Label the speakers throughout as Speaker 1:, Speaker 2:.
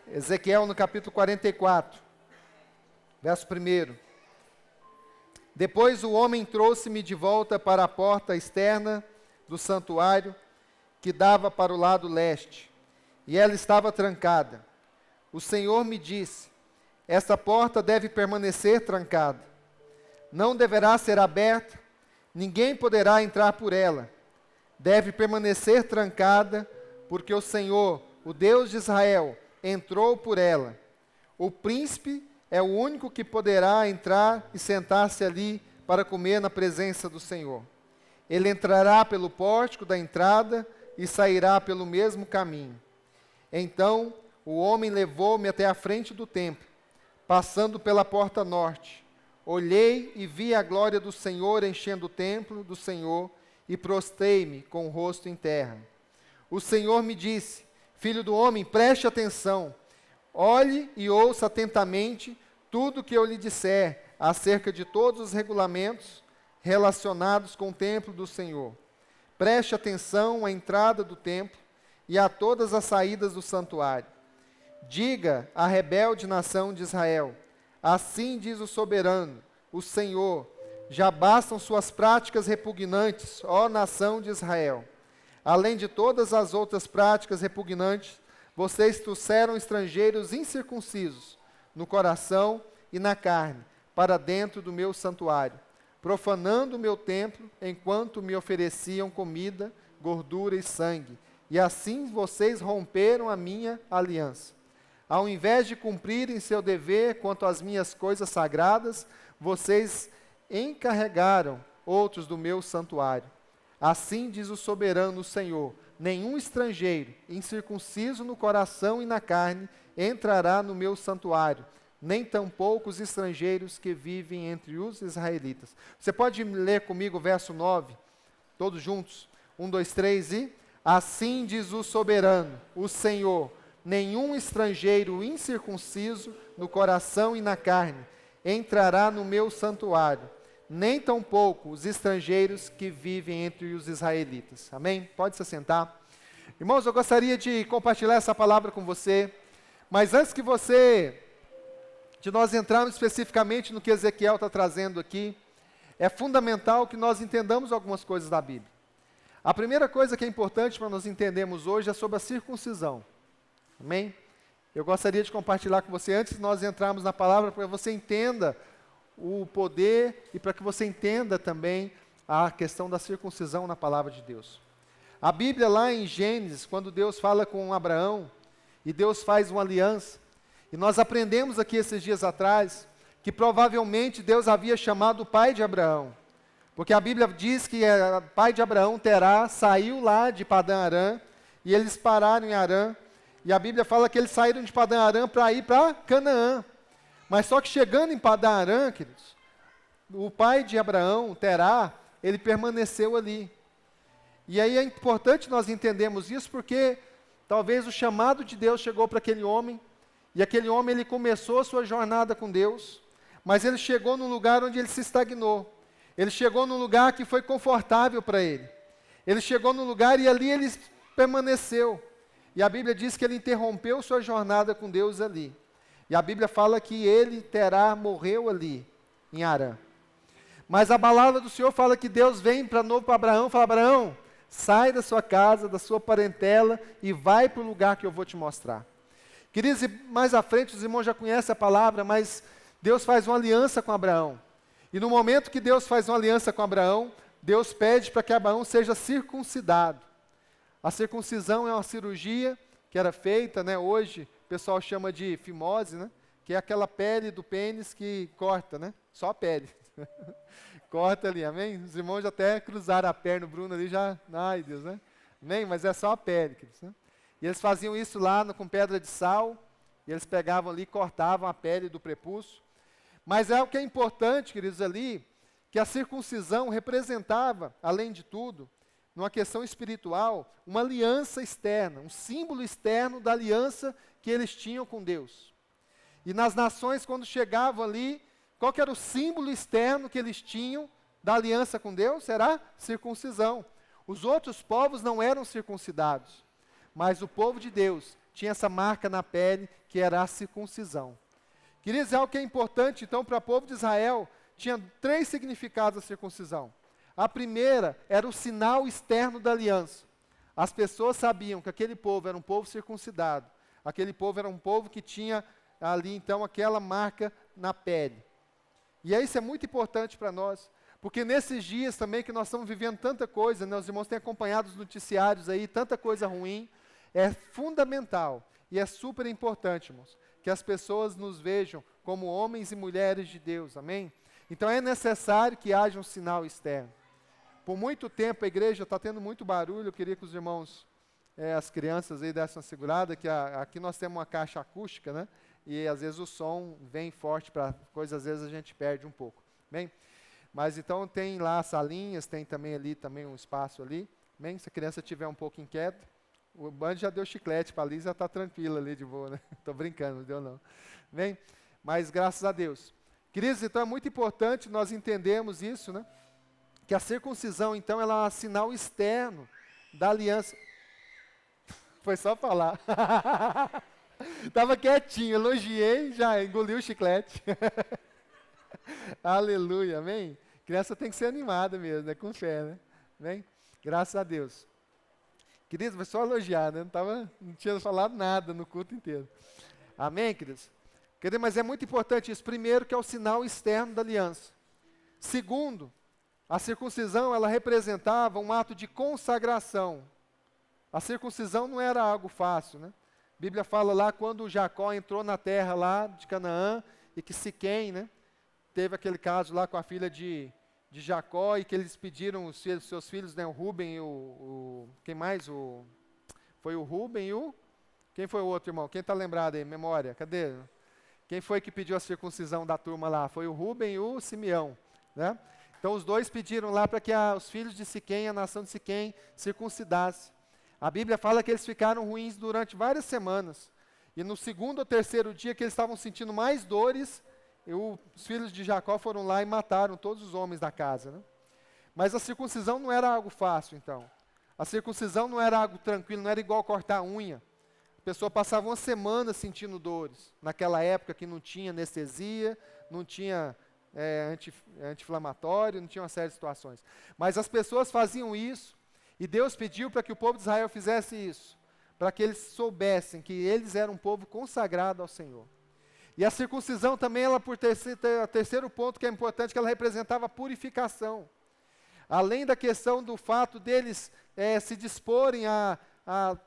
Speaker 1: Ezequiel no capítulo 44, verso 1. Depois o homem trouxe-me de volta para a porta externa do santuário, que dava para o lado leste, e ela estava trancada. O Senhor me disse: esta porta deve permanecer trancada. Não deverá ser aberta, ninguém poderá entrar por ela. Deve permanecer trancada, porque o Senhor, o Deus de Israel, entrou por ela. O príncipe é o único que poderá entrar e sentar-se ali para comer na presença do Senhor. Ele entrará pelo pórtico da entrada e sairá pelo mesmo caminho. Então o homem levou-me até a frente do templo, passando pela porta norte. Olhei e vi a glória do Senhor enchendo o templo do Senhor e prostei-me com o rosto em terra. O Senhor me disse: filho do homem, preste atenção. Olhe e ouça atentamente tudo o que eu lhe disser acerca de todos os regulamentos relacionados com o templo do Senhor. Preste atenção à entrada do templo e a todas as saídas do santuário. Diga à rebelde nação de Israel: assim diz o soberano, o Senhor, já bastam suas práticas repugnantes, ó nação de Israel. Além de todas as outras práticas repugnantes, vocês trouxeram estrangeiros incircuncisos no coração e na carne, para dentro do meu santuário, profanando o meu templo, enquanto me ofereciam comida, gordura e sangue. E assim vocês romperam a minha aliança. Ao invés de cumprirem seu dever quanto às minhas coisas sagradas, vocês encarregaram outros do meu santuário. Assim diz o soberano Senhor: nenhum estrangeiro, incircunciso no coração e na carne, entrará no meu santuário, nem tampouco os estrangeiros que vivem entre os israelitas. Você pode ler comigo o verso 9, todos juntos? 1, 2, 3 e... assim diz o soberano, o Senhor: nenhum estrangeiro incircunciso no coração e na carne entrará no meu santuário, nem tampouco os estrangeiros que vivem entre os israelitas. Amém? Pode se sentar. Irmãos, eu gostaria de compartilhar essa palavra com você, mas antes de nós entrarmos especificamente no que Ezequiel está trazendo aqui, é fundamental que nós entendamos algumas coisas da Bíblia. A primeira coisa que é importante para nós entendermos hoje é sobre a circuncisão. Amém? Eu gostaria de compartilhar com você, antes de nós entrarmos na palavra, para que você entenda o poder e para que você entenda também a questão da circuncisão na palavra de Deus. A Bíblia lá em Gênesis, quando Deus fala com Abraão, e Deus faz uma aliança, e nós aprendemos aqui esses dias atrás, que provavelmente Deus havia chamado o pai de Abraão, porque a Bíblia diz que o pai de Abraão, Terá, saiu lá de Padã Arã, e eles pararam em Arã, e a Bíblia fala que eles saíram de Padã Arã para ir para Canaã. Mas só que chegando em Padã Arã, queridos, o pai de Abraão, Terá, ele permaneceu ali. E aí é importante nós entendermos isso, porque talvez o chamado de Deus chegou para aquele homem, e aquele homem ele começou a sua jornada com Deus, mas ele chegou num lugar onde ele se estagnou. Ele chegou num lugar que foi confortável para ele. Ele chegou num lugar e ali ele permaneceu. E a Bíblia diz que ele interrompeu sua jornada com Deus ali. E a Bíblia fala que ele, Terá, morreu ali, em Arã. Mas a palavra do Senhor fala que Deus vem para novo para Abraão, fala: Abraão, sai da sua casa, da sua parentela e vai para o lugar que eu vou te mostrar. Queridos, e mais à frente os irmãos já conhecem a palavra, mas Deus faz uma aliança com Abraão. E no momento que Deus faz uma aliança com Abraão, Deus pede para que Abraão seja circuncidado. A circuncisão é uma cirurgia que era feita, né, hoje o pessoal chama de fimose, né, que é aquela pele do pênis que corta, né, só a pele. Corta ali, amém? Os irmãos já até cruzaram a perna, o Bruno ali já, ai Deus, né? Amém? Mas é só a pele, queridos, né? E eles faziam isso lá com pedra de sal, e eles pegavam ali e cortavam a pele do prepúcio. Mas é o que é importante, queridos, ali, que a circuncisão representava, além de tudo, numa questão espiritual, uma aliança externa, um símbolo externo da aliança que eles tinham com Deus. E nas nações, quando chegavam ali, qual que era o símbolo externo que eles tinham da aliança com Deus? Era circuncisão. Os outros povos não eram circuncidados, mas o povo de Deus tinha essa marca na pele, que era a circuncisão. Queridos, é algo que é importante, então, para o povo de Israel, tinha 3 significados a circuncisão. A primeira era o sinal externo da aliança. As pessoas sabiam que aquele povo era um povo circuncidado. Aquele povo era um povo que tinha ali, então, aquela marca na pele. E isso é muito importante para nós, porque nesses dias também que nós estamos vivendo tanta coisa, né, os irmãos têm acompanhado os noticiários aí, tanta coisa ruim, é fundamental e é super importante, irmãos, que as pessoas nos vejam como homens e mulheres de Deus, amém? Então é necessário que haja um sinal externo. Por muito tempo a igreja está tendo muito barulho, eu queria que os irmãos, as crianças aí dessem uma segurada, que aqui nós temos uma caixa acústica, né? E às vezes o som vem forte para coisas, às vezes a gente perde um pouco, bem? Mas então tem lá salinhas, tem também ali também um espaço ali, bem? Se a criança estiver um pouco inquieta, o Band já deu chiclete para a Liz, já está tranquila ali de boa, né? Estou brincando, não deu não, bem? Mas graças a Deus. Queridos, então é muito importante nós entendermos isso, né? Que a circuncisão, então, ela é um sinal externo da aliança. Foi só falar. Estava quietinho, elogiei, já engoliu o chiclete. Aleluia, amém? Criança tem que ser animada mesmo, né? Com fé, né? Amém? Graças a Deus. Queridos, foi só elogiar, né? Não tinha falado nada no culto inteiro. Amém, queridos? Queridos, mas é muito importante isso. Primeiro, que é o sinal externo da aliança. Segundo, a circuncisão, ela representava um ato de consagração. A circuncisão não era algo fácil, né? A Bíblia fala lá quando Jacó entrou na terra lá de Canaã e que Siquém, né? Teve aquele caso lá com a filha de Jacó e que eles pediram os seus filhos, né? O Rúben e quem mais? Foi o Rúben e quem foi o outro irmão? Quem está lembrado aí? Memória, cadê? Quem foi que pediu a circuncisão da turma lá? Foi o Rúben e o Simeão, né? Então os dois pediram lá para que os filhos de Siquém, a nação de Siquém, circuncidassem. A Bíblia fala que eles ficaram ruins durante várias semanas. E no 2º ou 3º dia que eles estavam sentindo mais dores, os filhos de Jacó foram lá e mataram todos os homens da casa, né? Mas a circuncisão não era algo fácil, então. A circuncisão não era algo tranquilo, não era igual cortar a unha. A pessoa passava uma semana sentindo dores. Naquela época que não tinha anestesia, não tinha anti-inflamatório, não tinha uma série de situações. Mas as pessoas faziam isso, e Deus pediu para que o povo de Israel fizesse isso, para que eles soubessem que eles eram um povo consagrado ao Senhor. E a circuncisão também, ela por terceiro ponto que é importante, que ela representava a purificação. Além da questão do fato deles se disporem a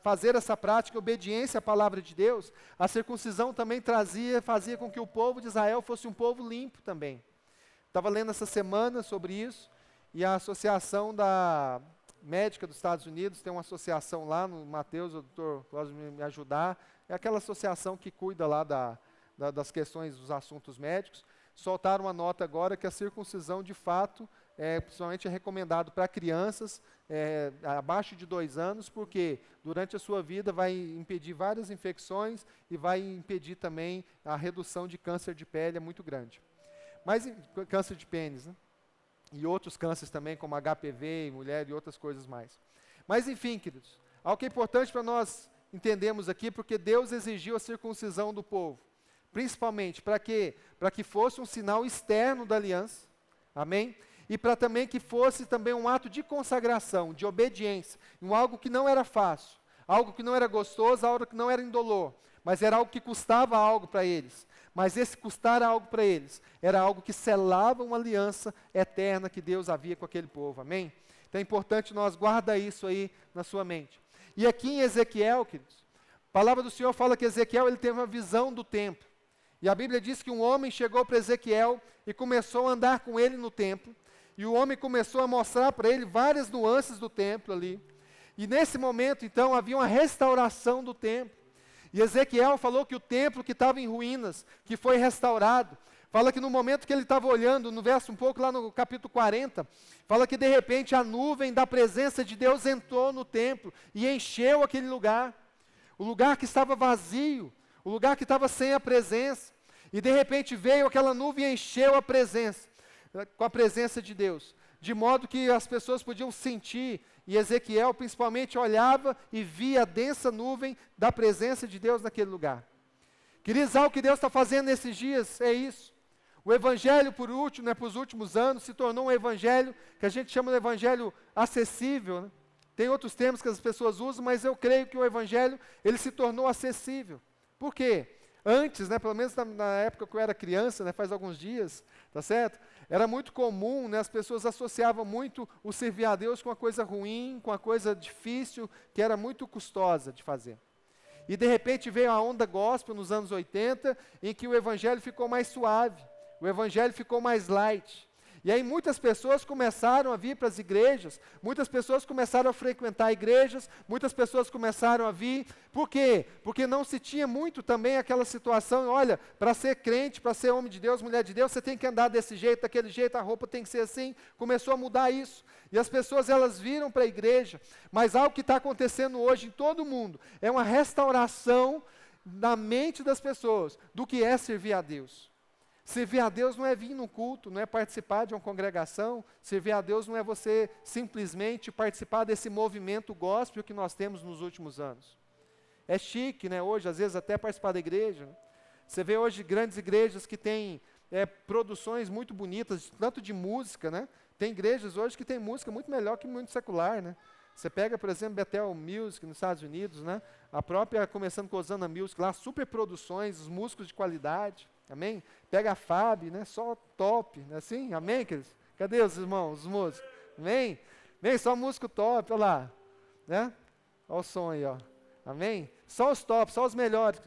Speaker 1: fazer essa prática, obediência à palavra de Deus, a circuncisão também fazia com que o povo de Israel fosse um povo limpo também. Estava lendo essa semana sobre isso, e a Associação da Médica dos Estados Unidos, tem uma associação lá no Mateus, o doutor pode me ajudar, é aquela associação que cuida lá das questões dos assuntos médicos, soltaram uma nota agora que a circuncisão de fato, principalmente é recomendado para crianças abaixo de 2 anos, porque durante a sua vida vai impedir várias infecções e vai impedir também a redução de câncer de pele, é muito grande. Mas câncer de pênis, né? E outros cânceres também, como HPV em mulher e outras coisas mais. Mas enfim, queridos, algo que é importante para nós entendermos aqui, porque Deus exigiu a circuncisão do povo, principalmente para quê? Para que fosse um sinal externo da aliança, amém? E para também que fosse também um ato de consagração, de obediência, algo que não era fácil, algo que não era gostoso, algo que não era indolor, mas era algo que custava algo para eles. Mas esse custar algo para eles era algo que selava uma aliança eterna que Deus havia com aquele povo, amém? Então é importante nós guardar isso aí na sua mente. E aqui em Ezequiel, queridos, a palavra do Senhor fala que Ezequiel ele teve uma visão do templo. E a Bíblia diz que um homem chegou para Ezequiel e começou a andar com ele no templo. E o homem começou a mostrar para ele várias nuances do templo ali. E nesse momento, então, havia uma restauração do templo. E Ezequiel falou que o templo que estava em ruínas, que foi restaurado, fala que no momento que ele estava olhando, no verso um pouco lá no capítulo 40, fala que de repente a nuvem da presença de Deus entrou no templo e encheu aquele lugar. O lugar que estava vazio, o lugar que estava sem a presença. E de repente veio aquela nuvem e encheu a presença, com a presença de Deus. De modo que as pessoas podiam sentir e Ezequiel principalmente olhava e via a densa nuvem da presença de Deus naquele lugar. Queridos, algo que Deus está fazendo nesses dias é isso. O evangelho, por último, né, para os últimos anos, se tornou um evangelho que a gente chama de evangelho acessível, né? Tem outros termos que as pessoas usam, mas eu creio que o evangelho, ele se tornou acessível. Por quê? Antes, né, pelo menos na época que eu era criança, né, faz alguns dias, tá certo? Era muito comum, né, as pessoas associavam muito o servir a Deus com uma coisa ruim, com uma coisa difícil, que era muito custosa de fazer. E de repente veio a onda gospel nos anos 80, em que o evangelho ficou mais suave, o evangelho ficou mais light. E aí muitas pessoas começaram a vir para as igrejas, muitas pessoas começaram a frequentar igrejas, muitas pessoas começaram a vir. Por quê? Porque não se tinha muito também aquela situação, olha, para ser crente, para ser homem de Deus, mulher de Deus, você tem que andar desse jeito, daquele jeito, a roupa tem que ser assim. Começou a mudar isso. E as pessoas, elas viram para a igreja, mas algo que está acontecendo hoje em todo o mundo, é uma restauração na mente das pessoas, do que é servir a Deus. Servir a Deus não é vir num culto, não é participar de uma congregação. Servir a Deus não é você simplesmente participar desse movimento gospel que nós temos nos últimos anos. É chique, né, hoje, às vezes até participar da igreja. Né? Você vê hoje grandes igrejas que têm produções muito bonitas, tanto de música, né? Tem igrejas hoje que tem música muito melhor que muito secular, né? Você pega, por exemplo, Bethel Music nos Estados Unidos, né? A própria, começando com Osana Music lá, super produções, os músicos de qualidade. Amém? Pega a FAB, né? Só top, não é assim? Amém, queridos? Cadê os irmãos, os músicos? Amém? Amém? Só músico top, olha lá. Né? Olha o som aí, ó. Amém? Só os tops, só os melhores.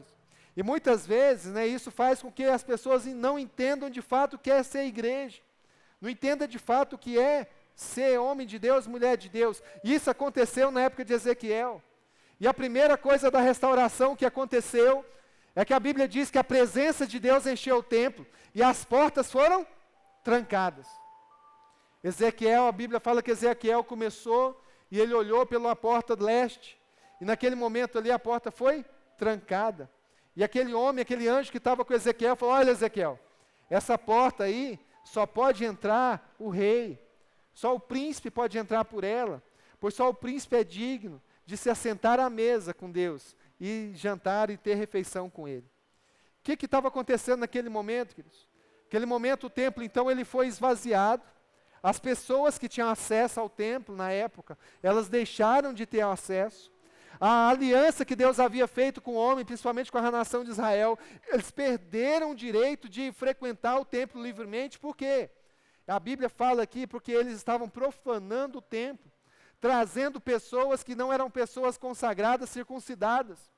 Speaker 1: E muitas vezes, né, isso faz com que as pessoas não entendam de fato o que é ser igreja. Não entendam de fato o que é ser homem de Deus, mulher de Deus. Isso aconteceu na época de Ezequiel. E a primeira coisa da restauração que aconteceu é que a Bíblia diz que a presença de Deus encheu o templo e as portas foram trancadas. Ezequiel, a Bíblia fala que Ezequiel começou e ele olhou pela porta do leste. E naquele momento ali a porta foi trancada. E aquele homem, aquele anjo que estava com Ezequiel falou, olha Ezequiel, essa porta aí só pode entrar o rei. Só o príncipe pode entrar por ela. Pois só o príncipe é digno de se assentar à mesa com Deus e jantar e ter refeição com ele. O que estava acontecendo naquele momento, queridos? Naquele momento o templo, então, ele foi esvaziado. As pessoas que tinham acesso ao templo na época, elas deixaram de ter acesso. A aliança que Deus havia feito com o homem, principalmente com a nação de Israel, eles perderam o direito de frequentar o templo livremente. Por quê? A Bíblia fala aqui porque eles estavam profanando o templo, trazendo pessoas que não eram pessoas consagradas, circuncidadas.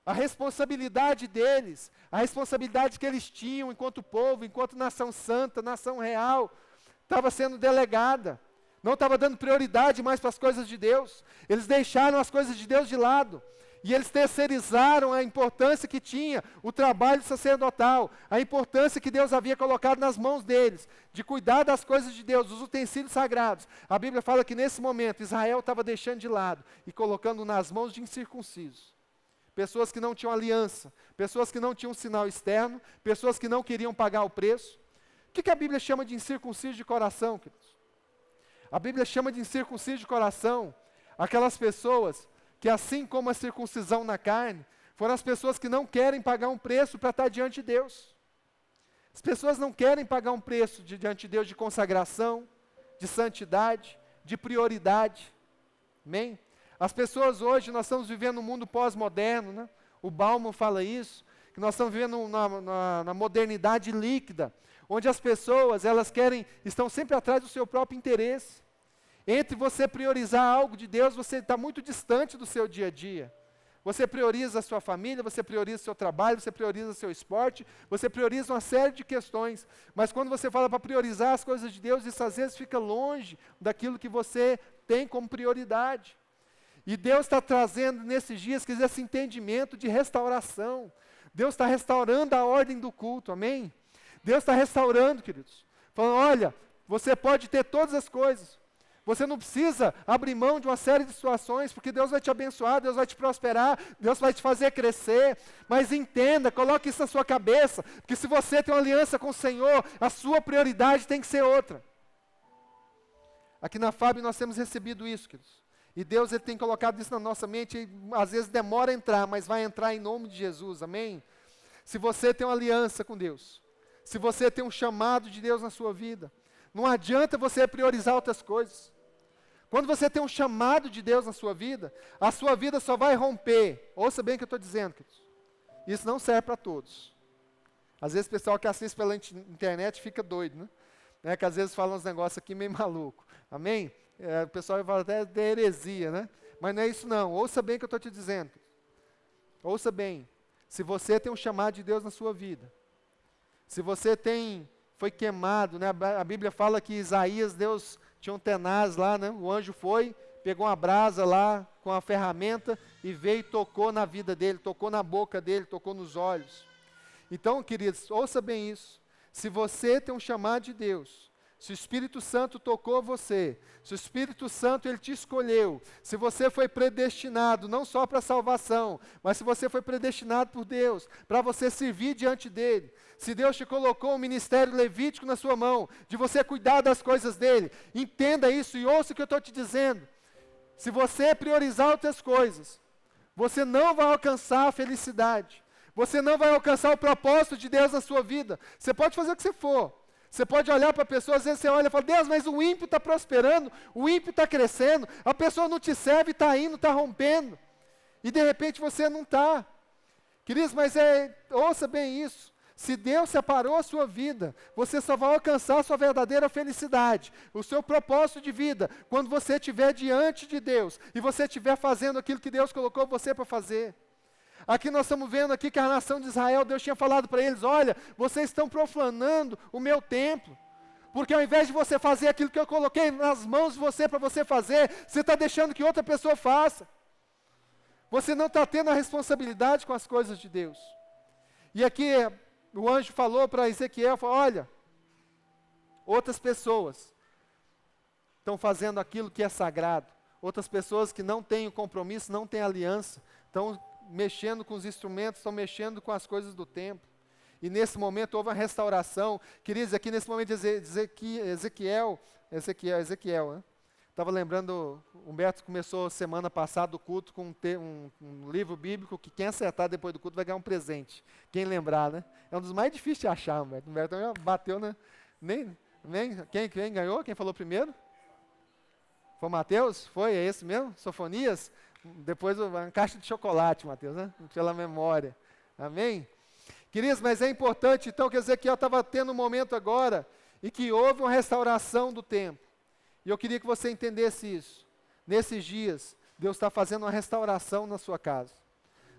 Speaker 1: A responsabilidade deles, a responsabilidade que eles tinham enquanto povo, enquanto nação santa, nação real, estava sendo delegada. Não estava dando prioridade mais para as coisas de Deus. Eles deixaram as coisas de Deus de lado. E eles terceirizaram a importância que tinha o trabalho sacerdotal, a importância que Deus havia colocado nas mãos deles, de cuidar das coisas de Deus, dos utensílios sagrados. A Bíblia fala que nesse momento Israel estava deixando de lado e colocando nas mãos de incircuncisos. Pessoas que não tinham aliança, pessoas que não tinham sinal externo, pessoas que não queriam pagar o preço. O que a Bíblia chama de incircunciso de coração, queridos? A Bíblia chama de incircunciso de coração aquelas pessoas que, assim como a circuncisão na carne, foram as pessoas que não querem pagar um preço para estar diante de Deus. As pessoas não querem pagar um preço diante de Deus de consagração, de santidade, de prioridade. Amém? As pessoas hoje, nós estamos vivendo um mundo pós-moderno, né? O Bauman fala isso, que nós estamos vivendo na modernidade líquida, onde as pessoas, estão sempre atrás do seu próprio interesse. Entre você priorizar algo de Deus, você está muito distante do seu dia a dia. Você prioriza a sua família, você prioriza o seu trabalho, você prioriza o seu esporte, você prioriza uma série de questões. Mas quando você fala para priorizar as coisas de Deus, isso às vezes fica longe daquilo que você tem como prioridade. E Deus está trazendo nesses dias esse entendimento de restauração. Deus está restaurando a ordem do culto, amém? Deus está restaurando, queridos. Falando, olha, você pode ter todas as coisas. Você não precisa abrir mão de uma série de situações, porque Deus vai te abençoar, Deus vai te prosperar, Deus vai te fazer crescer. Mas entenda, coloque isso na sua cabeça, porque se você tem uma aliança com o Senhor, a sua prioridade tem que ser outra. Aqui na FAB nós temos recebido isso, queridos. E Deus ele tem colocado isso na nossa mente, e às vezes demora a entrar, mas vai entrar em nome de Jesus, amém? Se você tem uma aliança com Deus, se você tem um chamado de Deus na sua vida, não adianta você priorizar outras coisas. Quando você tem um chamado de Deus na sua vida, a sua vida só vai romper. Ouça bem o que eu estou dizendo, queridos. Isso não serve para todos. Às vezes o pessoal que assiste pela internet fica doido, né? Que às vezes fala uns negócios aqui meio maluco. Amém? O pessoal fala até de heresia, né? Mas não é isso não. Ouça bem o que eu estou te dizendo. Ouça bem. Se você tem um chamado de Deus na sua vida, se você foi queimado, né? A Bíblia fala que Isaías, Deus tinha um tenaz lá, né? O anjo foi, pegou uma brasa lá com a ferramenta e veio e tocou na vida dele, tocou na boca dele, tocou nos olhos. Então, queridos, ouça bem isso. Se você tem um chamado de Deus, se o Espírito Santo tocou você, se o Espírito Santo ele te escolheu, se você foi predestinado não só para a salvação, mas se você foi predestinado por Deus, para você servir diante dele, se Deus te colocou um ministério levítico na sua mão, de você cuidar das coisas dele, entenda isso e ouça o que eu estou te dizendo. Se você priorizar outras coisas, você não vai alcançar a felicidade, você não vai alcançar o propósito de Deus na sua vida. Você pode fazer o que você for. Você pode olhar para a pessoa, às vezes você olha e fala, Deus, mas o ímpio está prosperando, o ímpio está crescendo, a pessoa não te serve, está indo, está rompendo. E de repente você não está. Queridos, mas ouça bem isso. Se Deus separou a sua vida, você só vai alcançar a sua verdadeira felicidade, o seu propósito de vida, quando você estiver diante de Deus, e você estiver fazendo aquilo que Deus colocou você para fazer. Aqui nós estamos vendo aqui que a nação de Israel, Deus tinha falado para eles, olha, vocês estão profanando o meu templo, porque ao invés de você fazer aquilo que eu coloquei nas mãos de você para você fazer, você está deixando que outra pessoa faça. Você não está tendo a responsabilidade com as coisas de Deus. E aqui o anjo falou para Ezequiel, falou, olha, outras pessoas estão fazendo aquilo que é sagrado, outras pessoas que não têm o compromisso, não têm aliança, estão mexendo com os instrumentos, estão mexendo com as coisas do templo. E nesse momento houve uma restauração. Queridos, aqui nesse momento Ezequiel, né? Estava lembrando, o Humberto começou semana passada o culto com um livro bíblico que quem acertar depois do culto vai ganhar um presente. Quem lembrar, né? É um dos mais difíceis de achar, Humberto. O Humberto bateu, né? Quem ganhou? Quem falou primeiro? Foi o Mateus? Foi? É esse mesmo? Sofonias? Depois uma caixa de chocolate, Mateus, né? Pela memória. Amém? Queridos, mas é importante, então, que Ezequiel estava tendo um momento agora, e que houve uma restauração do templo. E eu queria que você entendesse isso. Nesses dias, Deus está fazendo uma restauração na sua casa.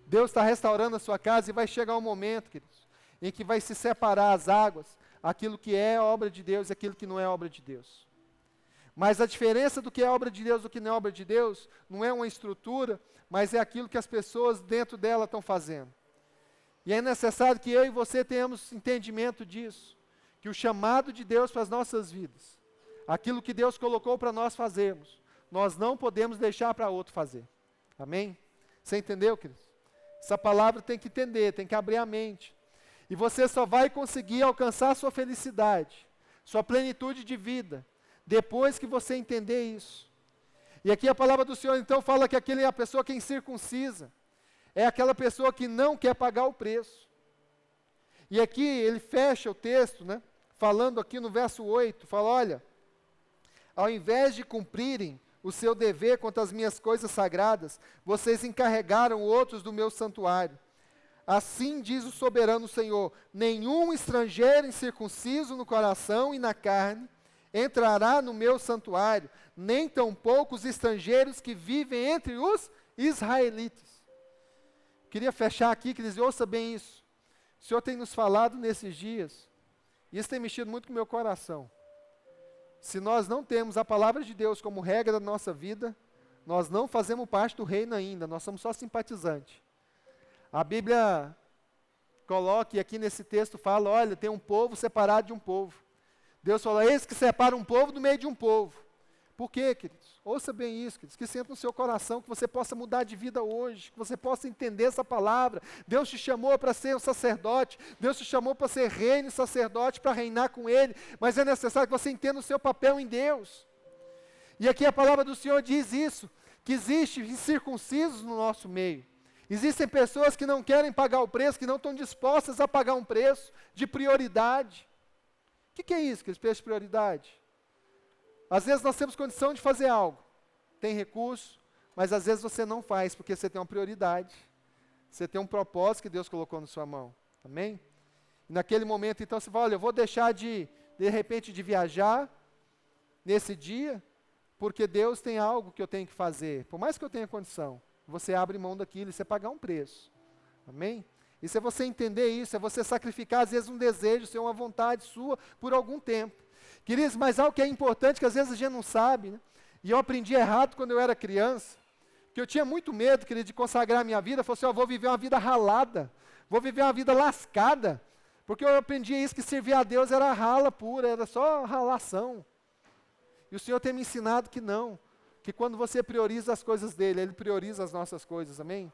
Speaker 1: Deus está restaurando a sua casa e vai chegar um momento, queridos, em que vai se separar as águas, aquilo que é obra de Deus e aquilo que não é obra de Deus. Mas a diferença do que é obra de Deus e do que não é obra de Deus, não é uma estrutura, mas é aquilo que as pessoas dentro dela estão fazendo. E é necessário que eu e você tenhamos entendimento disso, que o chamado de Deus para as nossas vidas, aquilo que Deus colocou para nós fazermos, nós não podemos deixar para outro fazer. Amém? Você entendeu, queridos? Essa palavra tem que entender, tem que abrir a mente. E você só vai conseguir alcançar a sua felicidade, sua plenitude de vida, depois que você entender isso. E aqui a palavra do Senhor então fala que aquele é a pessoa que incircuncisa, é aquela pessoa que não quer pagar o preço. E aqui ele fecha o texto, né, falando aqui no verso 8, fala, olha, ao invés de cumprirem o seu dever quanto às minhas coisas sagradas, vocês encarregaram outros do meu santuário. Assim diz o soberano Senhor, nenhum estrangeiro incircunciso no coração e na carne entrará no meu santuário, nem tampouco os estrangeiros que vivem entre os israelitas. Queria fechar aqui, que eles ouçam bem isso. O Senhor tem nos falado nesses dias, e isso tem mexido muito com o meu coração. Se nós não temos a palavra de Deus como regra da nossa vida, nós não fazemos parte do reino ainda, nós somos só simpatizantes. A Bíblia coloca, e aqui nesse texto fala, olha, tem um povo separado de um povo. Deus fala, eis que separa um povo do meio de um povo. Por quê, queridos? Ouça bem isso, queridos, que senta no seu coração, que você possa mudar de vida hoje, que você possa entender essa palavra. Deus te chamou para ser um sacerdote, Deus te chamou para ser reino e sacerdote, para reinar com Ele, mas é necessário que você entenda o seu papel em Deus. E aqui a palavra do Senhor diz isso, que existem incircuncisos no nosso meio. Existem pessoas que não querem pagar o preço, que não estão dispostas a pagar um preço de prioridade. O que é isso, que eles preço de prioridade? Às vezes nós temos condição de fazer algo, tem recurso, mas às vezes você não faz, porque você tem uma prioridade. Você tem um propósito que Deus colocou na sua mão. Amém? E naquele momento, então, você fala, olha, eu vou deixar de repente, de viajar nesse dia, porque Deus tem algo que eu tenho que fazer. Por mais que eu tenha condição, você abre mão daquilo e você pagar um preço. Amém? Isso é você entender isso, é você sacrificar, às vezes, um desejo, ser uma vontade sua por algum tempo. Queridos, mas algo que é importante, que às vezes a gente não sabe, né? E eu aprendi errado quando eu era criança, que eu tinha muito medo, querido, de consagrar a minha vida. Eu falei assim, eu vou viver uma vida ralada, vou viver uma vida lascada, porque eu aprendi isso, que servir a Deus era rala pura, era só ralação. E o Senhor tem me ensinado que não, que quando você prioriza as coisas dele, Ele prioriza as nossas coisas, amém?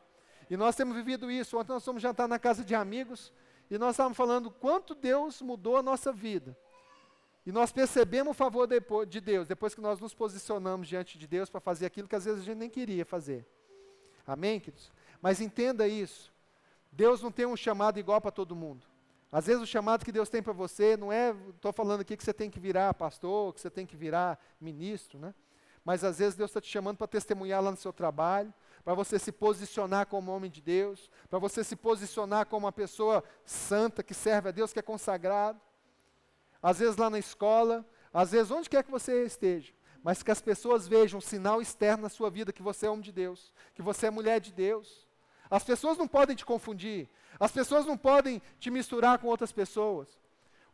Speaker 1: E nós temos vivido isso. Ontem nós fomos jantar na casa de amigos, e nós estávamos falando quanto Deus mudou a nossa vida. E nós percebemos o favor de Deus, depois que nós nos posicionamos diante de Deus para fazer aquilo que às vezes a gente nem queria fazer. Amém, queridos? Mas entenda isso, Deus não tem um chamado igual para todo mundo. Às vezes o chamado que Deus tem para você, não é, estou falando aqui que você tem que virar pastor, que você tem que virar ministro, né? Mas às vezes Deus está te chamando para testemunhar lá no seu trabalho, para você se posicionar como homem de Deus, para você se posicionar como uma pessoa santa, que serve a Deus, que é consagrado. Às vezes lá na escola, às vezes onde quer que você esteja, mas que as pessoas vejam um sinal externo na sua vida, que você é homem de Deus, que você é mulher de Deus. As pessoas não podem te confundir, as pessoas não podem te misturar com outras pessoas.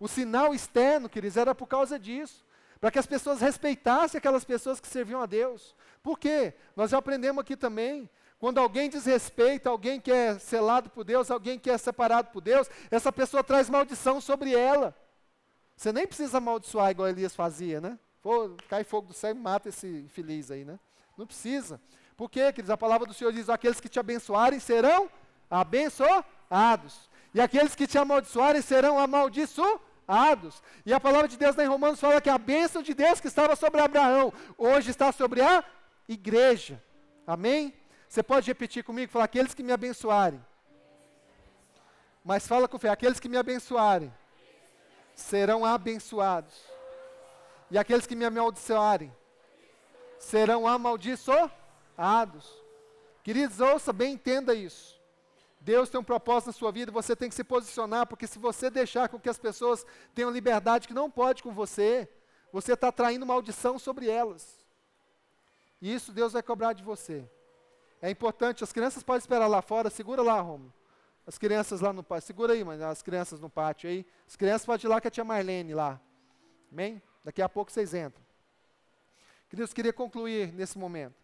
Speaker 1: O sinal externo, queridos, era por causa disso, para que as pessoas respeitassem aquelas pessoas que serviam a Deus. Por quê? Nós já aprendemos aqui também, quando alguém desrespeita, alguém que é selado por Deus, alguém que é separado por Deus, essa pessoa traz maldição sobre ela. Você nem precisa amaldiçoar igual Elias fazia, né? Pô, cai fogo do céu e mata esse infeliz aí, né? Não precisa. Por quê, queridos? A palavra do Senhor diz, aqueles que te abençoarem serão abençoados. E aqueles que te amaldiçoarem serão amaldiçoados. E a palavra de Deus lá em Romanos fala que a bênção de Deus que estava sobre Abraão, hoje está sobre a igreja. Amém? Você pode repetir comigo, falar, aqueles que me abençoarem. Mas fala com fé, aqueles que me abençoarem serão abençoados. E aqueles que me amaldiçoarem serão amaldiçoados. Queridos, ouça bem, entenda isso. Deus tem um propósito na sua vida, você tem que se posicionar, porque se você deixar com que as pessoas tenham liberdade que não pode com você está traindo maldição sobre elas. E isso Deus vai cobrar de você. É importante, as crianças podem esperar lá fora, segura lá, Romulo. As crianças lá no pátio, segura aí, mas as crianças no pátio aí. As crianças podem ir lá com a tia Marlene lá. Amém? Daqui a pouco vocês entram. Queridos, queria concluir nesse momento.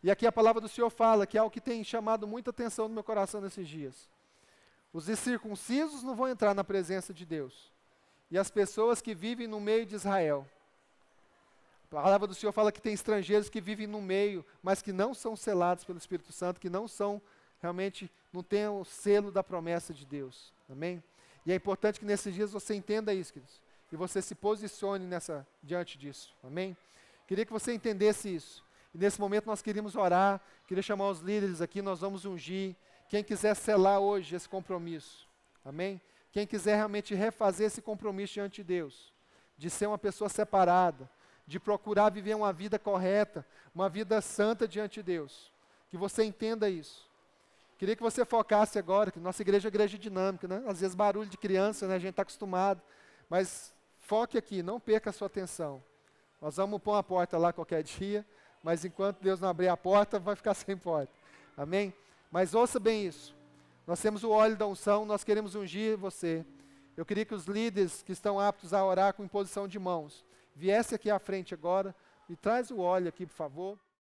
Speaker 1: E aqui a palavra do Senhor fala que é algo que tem chamado muita atenção no meu coração nesses dias. Os incircuncisos não vão entrar na presença de Deus. E as pessoas que vivem no meio de Israel. A palavra do Senhor fala que tem estrangeiros que vivem no meio, mas que não são selados pelo Espírito Santo, que não são realmente, não têm o selo da promessa de Deus. Amém? E é importante que nesses dias você entenda isso, queridos. E você se posicione diante disso. Amém? Queria que você entendesse isso. E nesse momento nós queríamos orar, queria chamar os líderes aqui, nós vamos ungir. Quem quiser selar hoje esse compromisso. Amém? Quem quiser realmente refazer esse compromisso diante de Deus, de ser uma pessoa separada, de procurar viver uma vida correta, uma vida santa diante de Deus. Que você entenda isso. Queria que você focasse agora, que nossa igreja é igreja dinâmica, né? Às vezes barulho de criança, né? A gente está acostumado. Mas foque aqui, não perca a sua atenção. Nós vamos pôr uma porta lá qualquer dia, mas enquanto Deus não abrir a porta, vai ficar sem porta. Amém? Mas ouça bem isso. Nós temos o óleo da unção, nós queremos ungir você. Eu queria que os líderes que estão aptos a orar com imposição de mãos, viessem aqui à frente agora e traz o óleo aqui, por favor.